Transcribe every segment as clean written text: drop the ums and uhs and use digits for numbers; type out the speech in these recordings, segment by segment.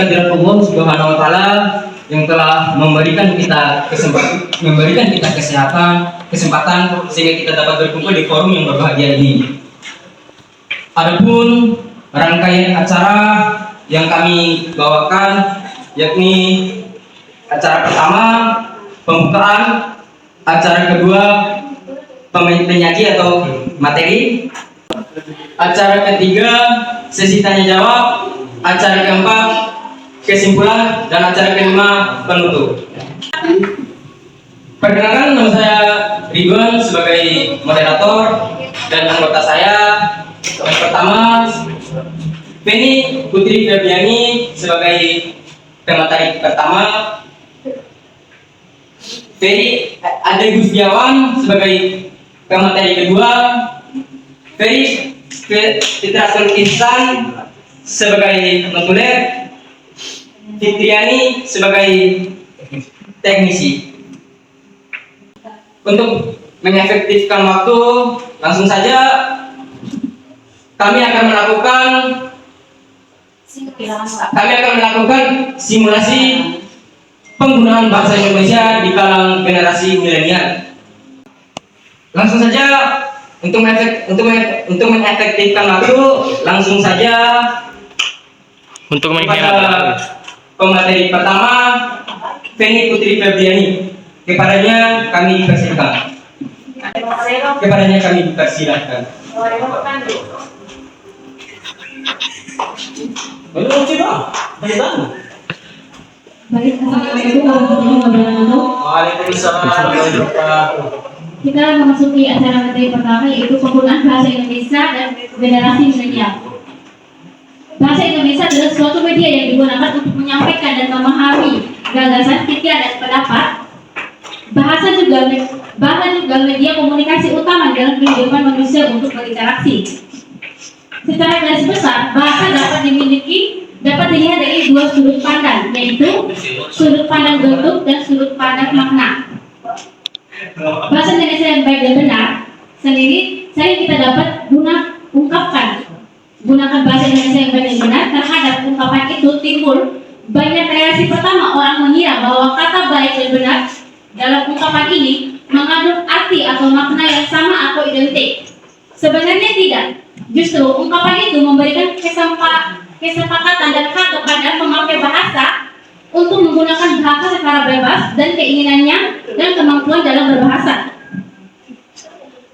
kehadirat Allah Subhanahu wa taala yang telah memberikan kita kesempatan sehingga kita dapat berkumpul di forum yang berbahagia ini. Adapun rangkaian acara yang kami bawakan yakni acara pertama pembukaan, acara kedua penyaji atau materi, acara ketiga sesi tanya jawab, acara keempat kesimpulan, dan acara kelima penutup. Perkenalkan, nama saya Ridwan sebagai moderator dan anggota saya yang pertama Penny Putri Febriani sebagai pemateri pertama, Ferry Ade Gustiawan sebagai pemateri kedua, Ferry Fitratul Ihsan sebagai notuler, Fitriani sebagai teknisi. Untuk mengefektifkan waktu, langsung saja kami akan melakukan simulasi penggunaan bahasa Indonesia di kalangan generasi milenial. Langsung saja untuk mengefektifkan waktu, langsung saja kepada pemateri pertama Penny Putri Febriani. Kepadanya kami persilakan. Baik, assalamualaikum warahmatullahi wabarakatuh. Waalaikumsalam warahmatullahi wabarakatuh. Kita memasuki acara materi pertama, yaitu penggunaan bahasa Indonesia dan generasi milenial. Bahasa Indonesia adalah suatu media yang digunakan untuk menyampaikan dan memahami gagasan, pikiran, dan pendapat. Bahasa juga media komunikasi utama dalam kehidupan manusia untuk berinteraksi. Secara garis besar, bahasa dapat dilihat dari dua sudut pandang, yaitu sudut pandang bentuk dan sudut pandang makna. Bahasa Indonesia yang baik dan benar sendiri sering kita dapat gunakan bahasa Indonesia yang baik dan benar. Terhadap ungkapan itu timbul banyak reaksi. Pertama, orang mengira bahwa kata baik dan benar dalam ungkapan ini mengandung arti atau makna yang sama atau identik. Sebenarnya tidak. Justru ungkapan itu memberikan kesepakatan dan hak kepada pemakai bahasa untuk menggunakan bahasa secara bebas dan keinginannya dan kemampuan dalam berbahasa.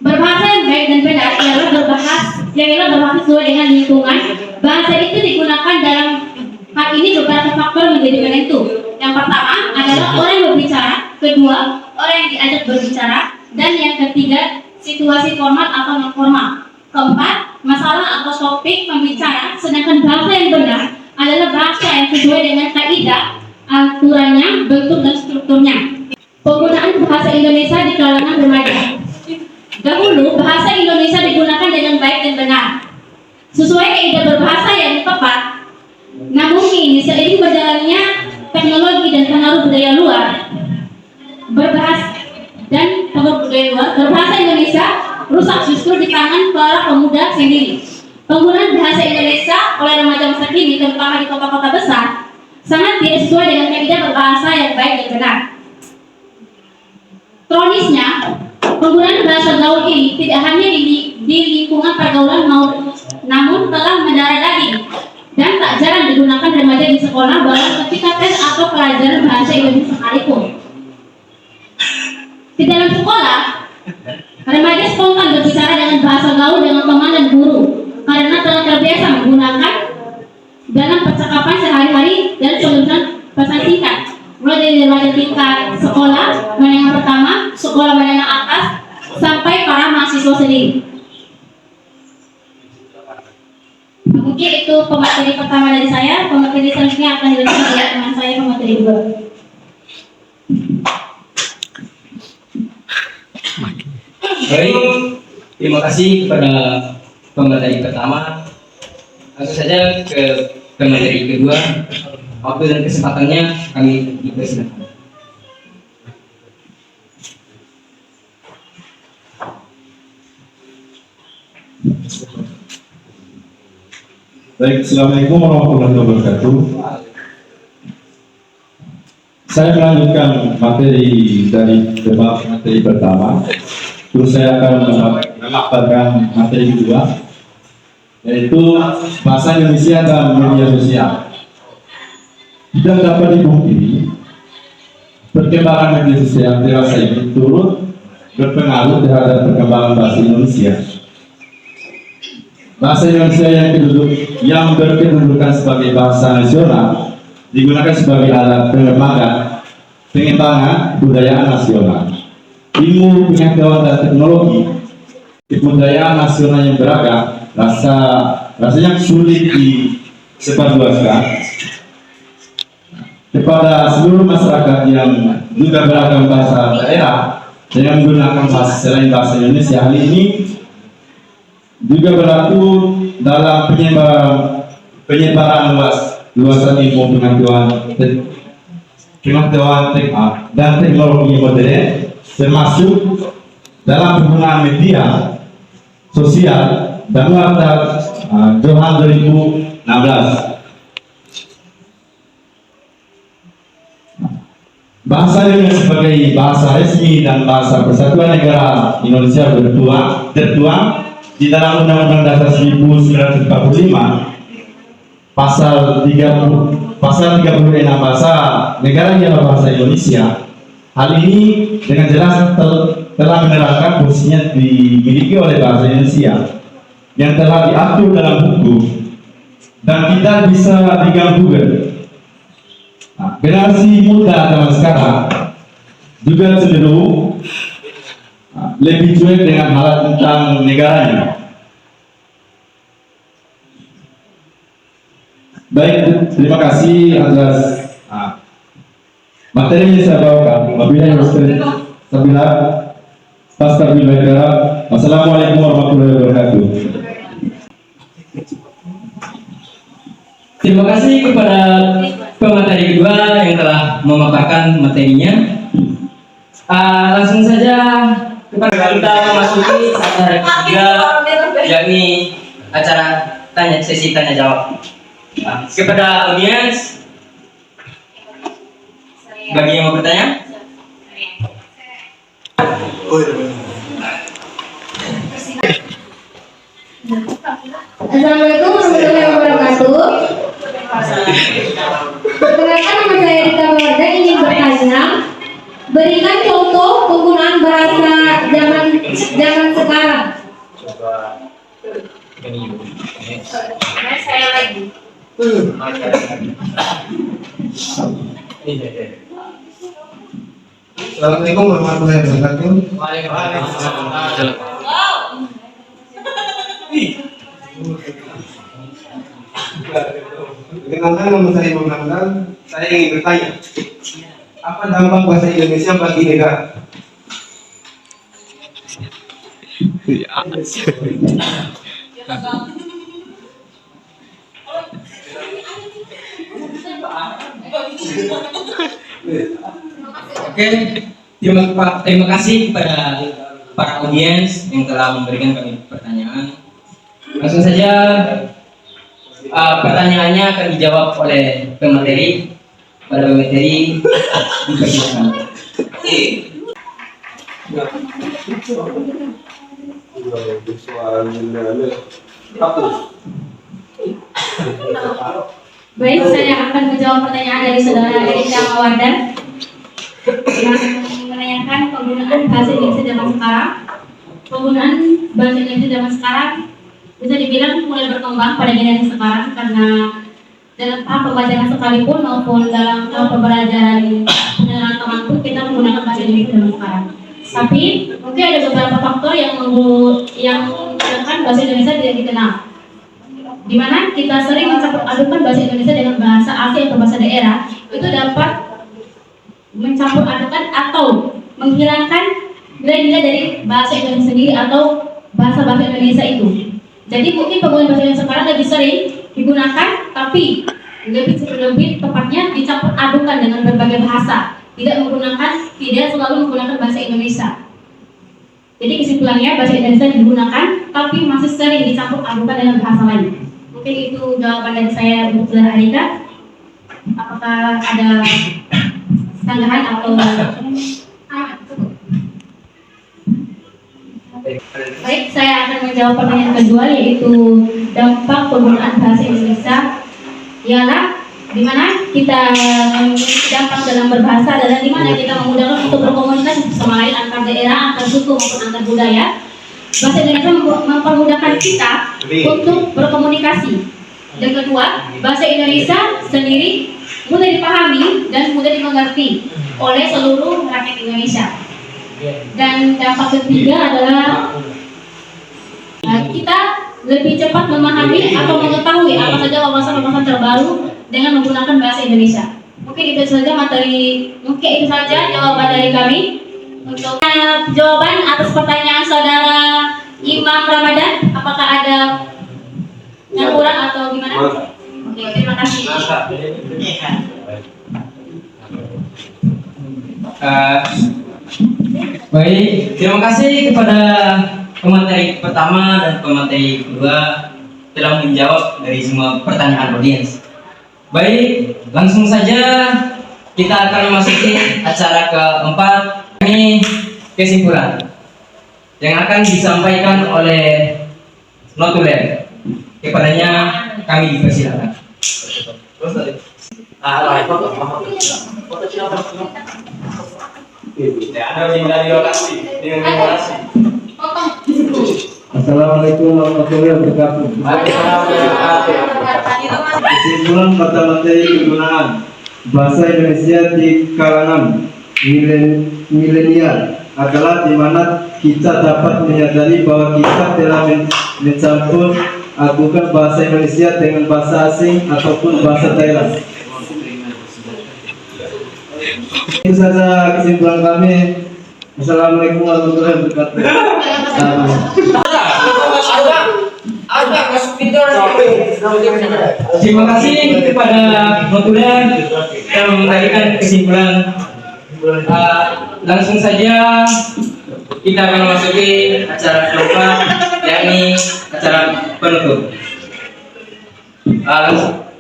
Berbahasa yang baik dan benar ialah berbahasa sesuai dengan lingkungan. Bahasa itu digunakan dalam hal ini beberapa faktor menjadi penentu. Yang pertama adalah orang yang berbicara, kedua orang yang diajak berbicara, dan yang ketiga situasi formal atau non formal. Keempat, masalah atau topik pembicara. Sedangkan bahasa yang benar adalah bahasa yang sesuai dengan kaidah, aturannya, bentuk, dan strukturnya. Penggunaan bahasa Indonesia di kalangan remaja. Dahulu, bahasa Indonesia digunakan dengan baik dan benar, sesuai kaidah berbahasa yang tepat. Namun kini, seiring berjalannya teknologi dan pengaruh budaya luar, berbahasa Indonesia rusak justru di tangan para pemuda sendiri. Penggunaan bahasa Indonesia oleh remaja masa kini, terutama di kota-kota besar, sangat tidak sesuai dengan kaidah berbahasa yang baik dan benar. Kronisnya, penggunaan bahasa gaul ini tidak hanya di lingkungan pergaulan namun telah mendarah daging dan tak jarang digunakan remaja di sekolah, bahkan ketika tes atau pelajaran bahasa Indonesia sekalipun. Di dalam sekolah, remaja spontan berbicara dengan bahasa gaul dengan teman dan guru karena telah terbiasa menggunakan dalam percakapan sehari-hari dan penulisan pesan singkat, mulai dari remaja tingkat sekolah menengah pertama, sekolah menengah atas, sampai para mahasiswa sendiri. Mungkin itu pemateri pertama dari saya. Pemateri selanjutnya akan dilanjutkan oleh teman saya, pemateri kedua. Baik, terima kasih kepada pemateri pertama. Langsung saja ke pemateri kedua. Waktu dan kesempatannya kami dipersilakan. Baik, assalamualaikum warahmatullahi wabarakatuh. Saya melanjutkan materi dari debat materi pertama. Terus saya akan memaparkan materi kedua, yaitu bahasa Indonesia dan media sosial. Tidak dapat dipungkiri, perkembangan media sosial dewasa ini turut berpengaruh terhadap perkembangan bahasa Indonesia. Bahasa Indonesia yang berkedudukan sebagai bahasa nasional digunakan sebagai alat pengembangan budaya nasional. Ilmu, pengetahuan dan teknologi, kebudayaan nasional yang beragam rasanya sulit disebarluaskan kepada seluruh masyarakat yang juga beragam bahasa daerah dengan menggunakan bahasa selain bahasa Indonesia. Hal ini juga berlaku dalam penyebaran luasan ilmu, pengetahuan dan teknologi modern, termasuk dalam penggunaan media sosial dan warta Johan 2016. Bahasa Indonesia sebagai bahasa resmi dan bahasa Persatuan Negara Indonesia tertuang di dalam Undang-Undang Dasar 1945 pasal 36 bahasa negara ialah bahasa Indonesia. Hal ini dengan jelas telah menerangkan posisinya dimiliki oleh bahasa Indonesia yang telah diatur dalam hukum dan tidak bisa diganggu. Generasi muda zaman sekarang juga cenderung lebih cuek dengan hal tentang negaranya. Baik, terima kasih atas materi yang saya bawakan. Wabillahi Wassalamualaikum warahmatullahi wabarakatuh. Terima kasih kepada pemateri kedua yang telah memaparkan materinya. Langsung saja kita memasuki acara ketiga, yakni acara sesi tanya jawab. Kepada audiens, bagi yang mau bertanya. Assalamualaikum warahmatullahi wabarakatuh. Perkenalkan, nama saya Rika Warda, ingin bertanya, berikan contoh penggunaan bahasa zaman sekarang. Saya lagi. Assalamualaikum warahmatullahi wabarakatuh. Perkenalkan, nama saya Imam Ramdan. Saya ingin bertanya, apa dampak bahasa Indonesia bagi negara? Oke, terima kasih kepada para audiens yang telah memberikan kami pertanyaan. Langsung saja, pertanyaannya akan dijawab oleh pemateri. Pada pemateri dipersilakan. Baik, saya akan menjawab pertanyaan dari saudara Erika Mawardan yang menanyakan penggunaan bahasa Indonesia zaman sekarang. Penggunaan bahasa Indonesia zaman sekarang bisa dibilang mulai berkembang pada generasi sekarang, karena dalam tahap pembelajaran sekalipun maupun dalam tahap pembelajaran pengenalan teman pun kita menggunakan bahasa Indonesia zaman sekarang. Tapi mungkin ada beberapa faktor yang menyebabkan bahasa Indonesia tidak dikenal, di mana kita sering mencampur adukan bahasa Indonesia dengan bahasa asing atau bahasa daerah. Itu dapat mencampur adukan atau menghilangkan nilai-nilai dari bahasa Indonesia sendiri atau bahasa-bahasa Indonesia itu. Jadi mungkin penggunaan bahasa Indonesia sekarang lebih sering digunakan, tapi lebih tepatnya dicampur adukan dengan berbagai bahasa, tidak selalu menggunakan bahasa Indonesia. Jadi kesimpulannya, bahasa Indonesia digunakan, tapi masih sering dicampur adukan dengan bahasa lain. Mungkin itu jawaban dari saya untuk saudara Arika. Apakah ada sanggahan atau baik, saya akan menjawab pertanyaan kedua, yaitu dampak penggunaan bahasa Indonesia. Ialah di mana kita memiliki dampak dalam berbahasa adalah di mana kita memudahkan untuk berkomunikasi bersama lain antar daerah, antar suku maupun antar budaya. Bahasa Indonesia mempermudahkan kita untuk berkomunikasi. Yang kedua, bahasa Indonesia sendiri mudah dipahami dan mudah dimengerti oleh seluruh rakyat Indonesia. Dan dampak ketiga adalah kita lebih cepat memahami atau mengetahui apa saja wawasan-wawasan terbaru dengan menggunakan bahasa Indonesia. Mungkin itu saja jawaban dari kami. Untuk jawaban atas pertanyaan saudara Imam Ramadan, apakah ada yang kurang atau gimana? Oke, terima kasih. Baik, terima kasih kepada pemateri pertama dan pemateri kedua telah menjawab dari semua pertanyaan audiens. Baik, langsung saja kita akan memasuki acara keempat. Ini kesimpulan yang akan disampaikan oleh notulen. Kepadanya kami dipersilakan. Assalamualaikum warahmatullahi wabarakatuh. Kesimpulan pada materi penggunaan bahasa Indonesia di kalangan milenial adalah di mana kita dapat menyadari bahwa kita telah mencampur adukan bahasa Indonesia dengan bahasa asing ataupun bahasa Thailand. Itu saja kesimpulan kami. Assalamualaikum warahmatullahi wabarakatuh. Terima kasih kepada notulen yang memberikan kesimpulan. Langsung saja kita akan memasuki acara keempat, yakni acara penutup.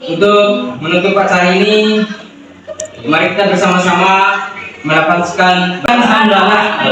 Untuk menutup acara ini, mari kita bersama-sama mendapatkan hamdalah.